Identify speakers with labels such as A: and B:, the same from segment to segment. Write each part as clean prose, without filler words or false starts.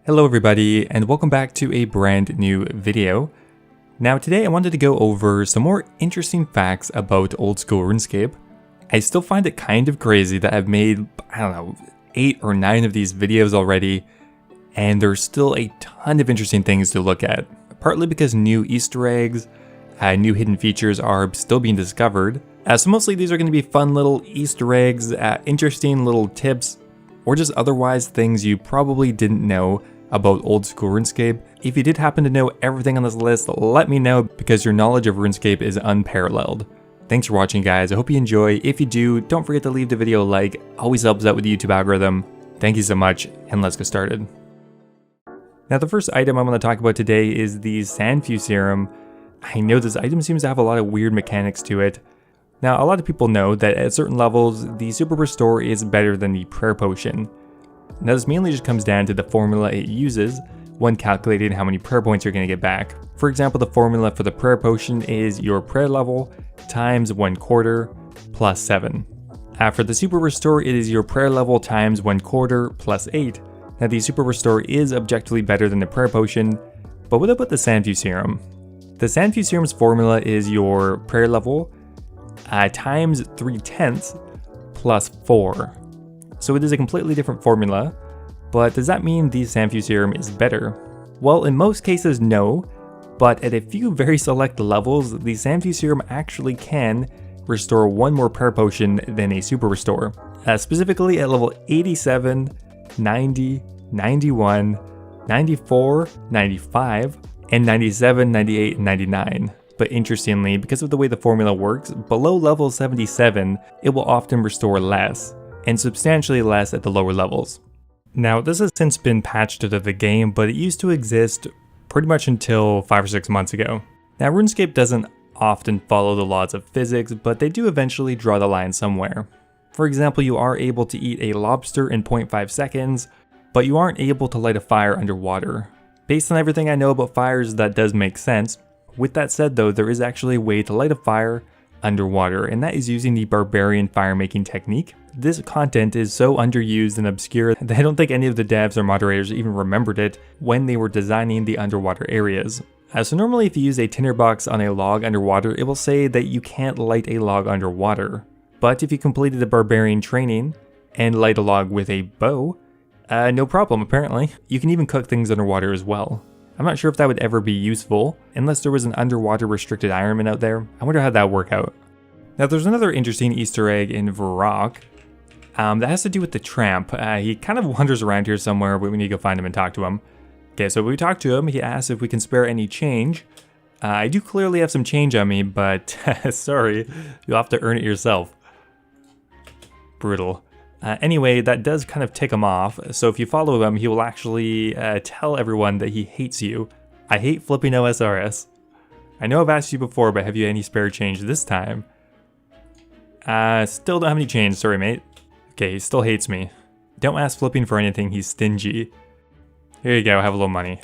A: Hello everybody, and welcome back to a brand new video. Now today I wanted to go over some more interesting facts about Oldschool Runescape. I still find it kind of crazy that I've made, 8 or 9 of these videos already, and there's still a ton of interesting things to look at. Partly because new Easter eggs, new hidden features are still being discovered. So mostly these are going to be fun little Easter eggs, interesting little tips, or just otherwise things you probably didn't know about Oldschool Runescape. If you did happen to know everything on this list, let me know because your knowledge of RuneScape is unparalleled. Thanks for watching guys, I hope you enjoy. If you do, don't forget to leave the video a like, always helps out with the YouTube algorithm. Thank you so much, and let's get started. Now the first item I'm going to talk about today is the Sanfew serum. I know this item seems to have a lot of weird mechanics to it. Now a lot of people know that at certain levels, the Super Restore is better than the Prayer Potion. Now this mainly just comes down to the formula it uses when calculating how many prayer points you're going to get back. For example, the formula for the prayer potion is your prayer level times 1/4 plus 7. For the Super Restore, it is your prayer level times 1/4 plus 8. Now the Super Restore is objectively better than the prayer potion, but what about the Sanfew serum? The Sanfew serum's formula is your prayer level times 3/10 plus 4. So it is a completely different formula, but does that mean the Sanfew serum is better? Well, in most cases no, but at a few very select levels, the Sanfew serum actually can restore one more prayer potion than a Super Restore. Specifically at level 87, 90, 91, 94, 95, and 97, 98, and 99. But interestingly, because of the way the formula works, below level 77, it will often restore less, and substantially less at the lower levels. Now this has since been patched out of the game, but it used to exist pretty much until 5 or 6 months ago. Now RuneScape doesn't often follow the laws of physics, but they do eventually draw the line somewhere. For example, you are able to eat a lobster in 0.5 seconds, but you aren't able to light a fire underwater. Based on everything I know about fires, that does make sense. With that said though, there is actually a way to light a fire underwater, and that is using the barbarian firemaking technique. This content is so underused and obscure that I don't think any of the devs or moderators even remembered it when they were designing the underwater areas. So normally if you use a tinderbox on a log underwater, it will say that you can't light a log underwater. But if you completed the barbarian training and light a log with a bow, no problem apparently. You can even cook things underwater as well. I'm not sure if that would ever be useful, unless there was an underwater restricted Ironman out there. I wonder how that would work out. Now there's another interesting Easter egg in Varrock that has to do with the Tramp. He kind of wanders around here somewhere, but we need to go find him and talk to him. Okay, so when we talk to him, he asks if we can spare any change. I do clearly have some change on me, but sorry, you'll have to earn it yourself. Brutal. Anyway, that does kind of tick him off, so if you follow him, he will actually tell everyone that he hates you. I hate FlippingOSRS. I know I've asked you before, but have you any spare change this time? Still don't have any change, sorry mate. Okay, he still hates me. Don't ask Flipping for anything, he's stingy. Here you go, have a little money.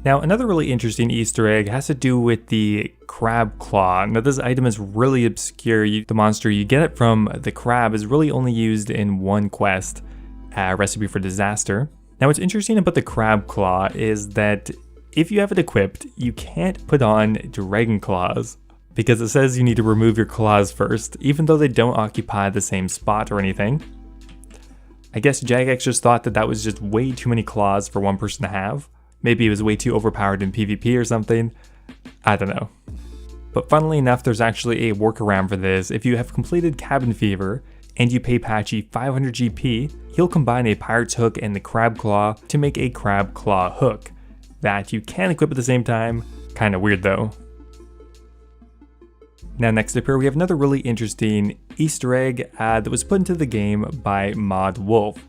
A: Now, another really interesting Easter egg has to do with the crab claw. Now, this item is really obscure. The monster you get it from the crab is really only used in one quest, Recipe for Disaster. Now, what's interesting about the crab claw is that if you have it equipped, you can't put on dragon claws because it says you need to remove your claws first, even though they don't occupy the same spot or anything. I guess Jagex just thought that that was just way too many claws for one person to have. Maybe it was way too overpowered in PvP or something. I don't know. But funnily enough, there's actually a workaround for this. If you have completed Cabin Fever and you pay Patchy 500 GP, he'll combine a Pirate's Hook and the Crab Claw to make a Crab Claw Hook that you can equip at the same time. Kinda weird though. Now next up here we have another really interesting Easter egg that was put into the game by Mod Wolf.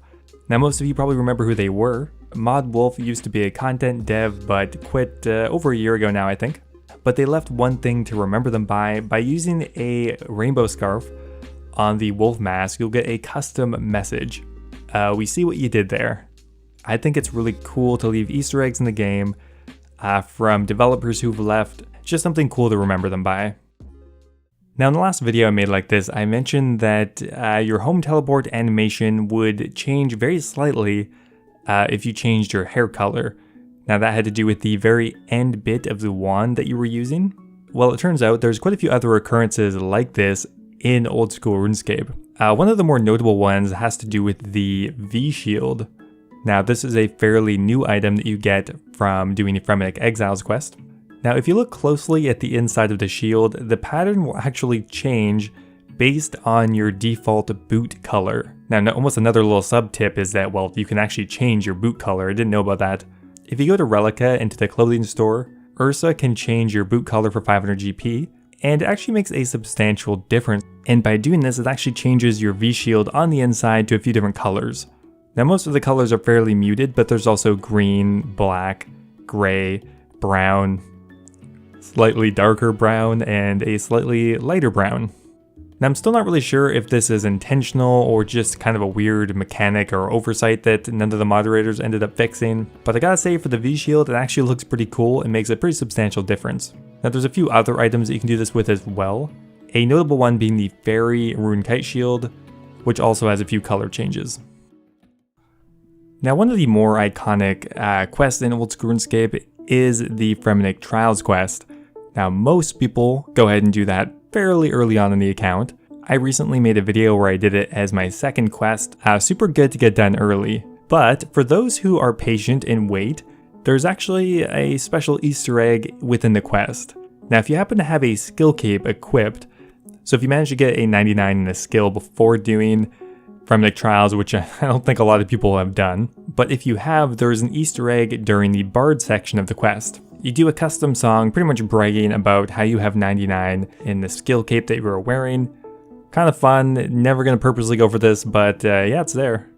A: Now most of you probably remember who they were. Mod Wolf used to be a content dev but quit over a year ago now I think. But they left one thing to remember them by using a rainbow scarf on the wolf mask. You'll get a custom message. We see what you did there. I think it's really cool to leave Easter eggs in the game from developers who've left. Just something cool to remember them by. Now in the last video I made like this, I mentioned that your home teleport animation would change very slightly if you changed your hair color. Now that had to do with the very end bit of the wand that you were using. Well, it turns out there's quite a few other occurrences like this in Old School Runescape. One of the more notable ones has to do with the V-Shield. Now this is a fairly new item that you get from doing the Fremennik Exiles quest. Now if you look closely at the inside of the shield, the pattern will actually change based on your default boot color. Now almost another little sub tip is that, well, you can actually change your boot color. I didn't know about that. If you go to Relica into the clothing store, Ursa can change your boot color for 500 GP, and it actually makes a substantial difference. And by doing this, it actually changes your V-Shield on the inside to a few different colors. Now most of the colors are fairly muted, but there's also green, black, gray, brown, slightly darker brown, and a slightly lighter brown. Now I'm still not really sure if this is intentional or just kind of a weird mechanic or oversight that none of the moderators ended up fixing, but I gotta say for the V-Shield it actually looks pretty cool and makes a pretty substantial difference. Now there's a few other items that you can do this with as well, a notable one being the Fairy Rune Kite Shield, which also has a few color changes. Now one of the more iconic quests in Old School RuneScape is the Fremennik Trials quest. Now most people go ahead and do that fairly early on in the account. I recently made a video where I did it as my second quest, super good to get done early. But for those who are patient and wait, there's actually a special Easter egg within the quest. Now if you happen to have a skill cape equipped, so if you manage to get a 99 in a skill before doing Fremennik Trials, which I don't think a lot of people have done, but if you have, there's an Easter egg during the Bard section of the quest. You do a custom song pretty much bragging about how you have 99 in the skill cape that you were wearing. Kind of fun, never going to purposely go for this, but yeah, it's there.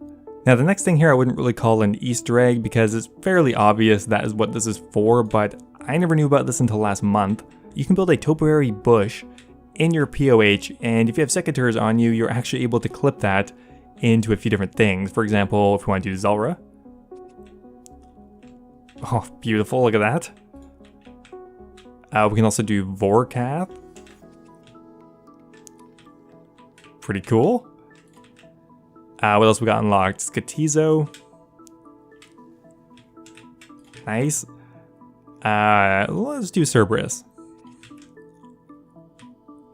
A: Now the next thing here I wouldn't really call an Easter egg because it's fairly obvious that is what this is for, but I never knew about this until last month. You can build a topiary bush in your POH, and if you have secateurs on you, you're actually able to clip that into a few different things. For example, if you want to do Zulrah. Oh, beautiful, look at that. We can also do Vorkath. Pretty cool. What else we got unlocked? Skatizo. Nice. Let's do Cerberus.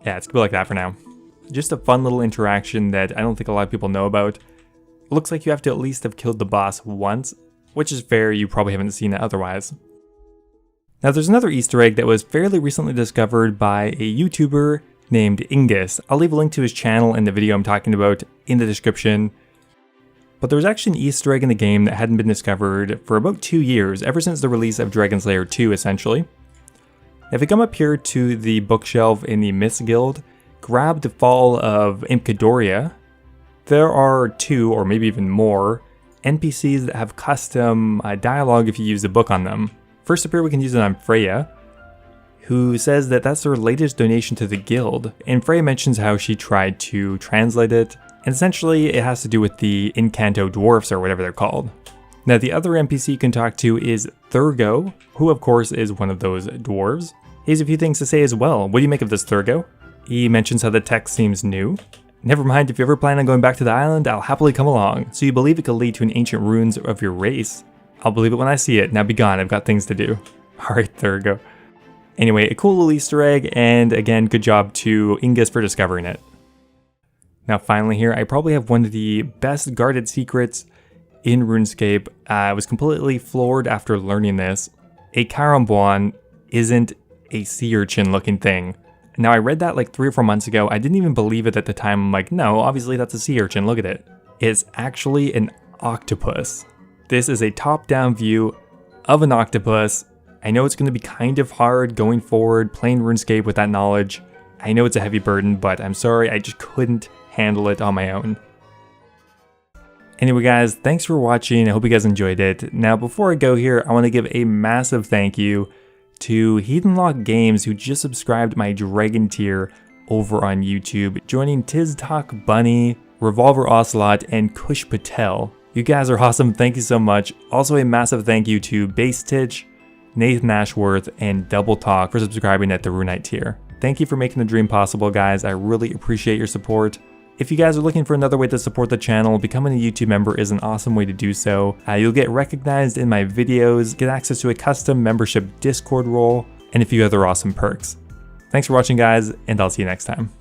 A: Yeah, it's gonna be like that for now. Just a fun little interaction that I don't think a lot of people know about. It looks like you have to at least have killed the boss once, which is fair, you probably haven't seen it otherwise. Now there's another Easter egg that was fairly recently discovered by a YouTuber named Ingus. I'll leave a link to his channel in the video I'm talking about in the description. But there was actually an Easter egg in the game that hadn't been discovered for about 2 years, ever since the release of Dragon Slayer 2 essentially. If you come up here to the bookshelf in the Myths Guild, grab the Fall of Imkadoria, there are 2 or maybe even more NPCs that have custom dialogue if you use the book on them. First up here we can use it on Freya, who says that that's her latest donation to the guild, and Freya mentions how she tried to translate it, and essentially it has to do with the Incanto dwarfs or whatever they're called. Now the other NPC you can talk to is Thurgo, who of course is one of those dwarves. He has a few things to say as well. What do you make of this, Thurgo? He mentions how the text seems new. Never mind, if you ever plan on going back to the island, I'll happily come along. So you believe it could lead to an ancient ruins of your race? I'll believe it when I see it. Now be gone, I've got things to do. Alright, Thurgo. Anyway, a cool little Easter egg, and again, good job to Ingus for discovering it. Now finally here, I probably have one of the best guarded secrets in RuneScape. I was completely floored after learning this. A Carambon isn't a sea urchin looking thing. Now I read that like 3 or 4 months ago. I didn't even believe it at the time. I'm like, no, obviously that's a sea urchin, look at it. It's actually an octopus. This is a top-down view of an octopus. I know it's going to be kind of hard going forward, playing RuneScape with that knowledge. I know it's a heavy burden, but I'm sorry, I just couldn't handle it on my own. Anyway guys, thanks for watching, I hope you guys enjoyed it. Now before I go here, I want to give a massive thank you to Heathenlok Games, who just subscribed my Dragon tier over on YouTube, joining Tiz Talk Bunny, Revolver Ocelot, and Kush Patel. You guys are awesome, thank you so much. Also a massive thank you to Base Titch, Nathan Ashworth, and Double Talk for subscribing at the Runite tier. Thank you for making the dream possible, guys. I really appreciate your support. If you guys are looking for another way to support the channel, becoming a YouTube member is an awesome way to do so. You'll get recognized in my videos, get access to a custom membership Discord role, and a few other awesome perks. Thanks for watching, guys, and I'll see you next time.